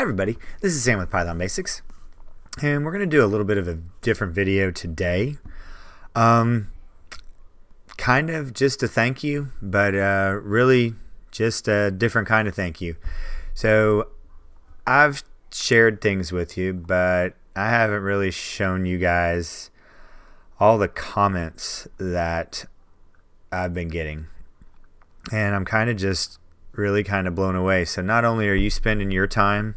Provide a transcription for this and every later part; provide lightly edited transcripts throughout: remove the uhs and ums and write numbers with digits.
Hi everybody, this is Sam with Python Basics, and we're going to do a little bit of a different video today. Kind of just a thank you, but really just a different kind of thank you. So I've shared things with you, but I haven't really shown you guys all the comments that I've been getting, and I'm kind of just really kind of blown away. So not only are you spending your time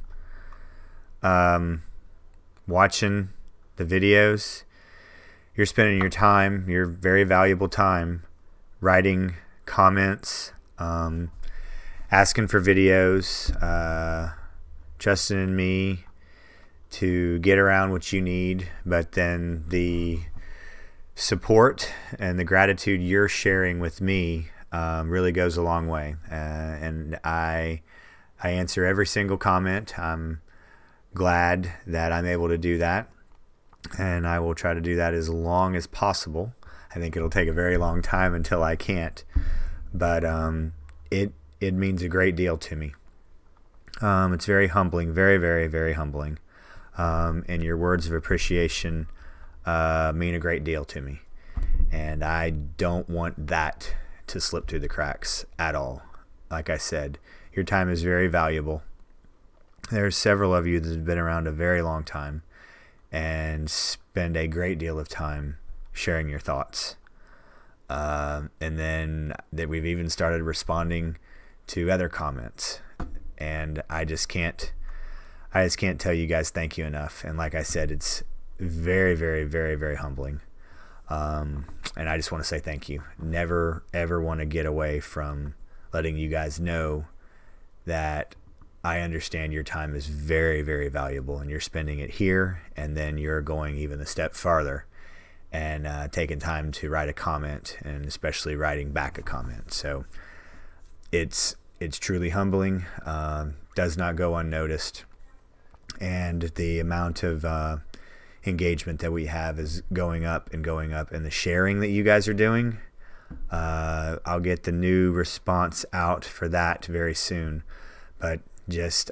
watching the videos, you're spending your time, your very valuable time, writing comments, asking for videos, trusting in me to get around what you need. But then the support and the gratitude you're sharing with me really goes a long way, and I answer every single comment. I'm glad that I'm able to do that, and I will try to do that as long as possible. I think it'll take a very long time until I can't, but it means a great deal to me. It's very humbling, very, very, very humbling, and your words of appreciation mean a great deal to me, and I don't want that to slip through the cracks at all. Like I said, your time is very valuable. There's several of you that have been around a very long time and spend a great deal of time sharing your thoughts. And then that we've even started responding to other comments. And I just can't tell you guys thank you enough. And like I said, it's very, very, very, very humbling. And I just want to say thank you. Never, ever want to get away from letting you guys know that I understand your time is very, very valuable, and you're spending it here, and then you're going even a step farther and taking time to write a comment, and especially writing back a comment. So it's truly humbling, does not go unnoticed, and the amount of engagement that we have is going up and going up, and the sharing that you guys are doing, I'll get the new response out for that very soon. But just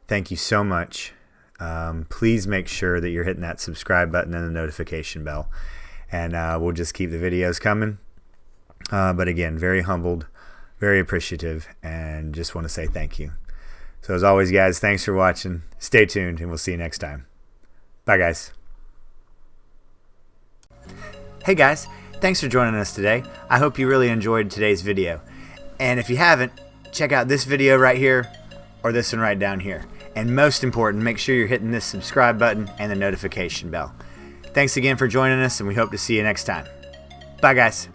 thank you so much. Please make sure that you're hitting that subscribe button and the notification bell, and we'll just keep the videos coming. But again, very humbled, very appreciative, and just want to say thank you. So as always, guys, thanks for watching. Stay tuned, and we'll see you next time. Bye, guys. Hey, guys. Thanks for joining us today. I hope you really enjoyed today's video. And if you haven't, check out this video right here or this one right down here. And most important, make sure you're hitting this subscribe button and the notification bell. Thanks again for joining us, and we hope to see you next time. Bye, guys.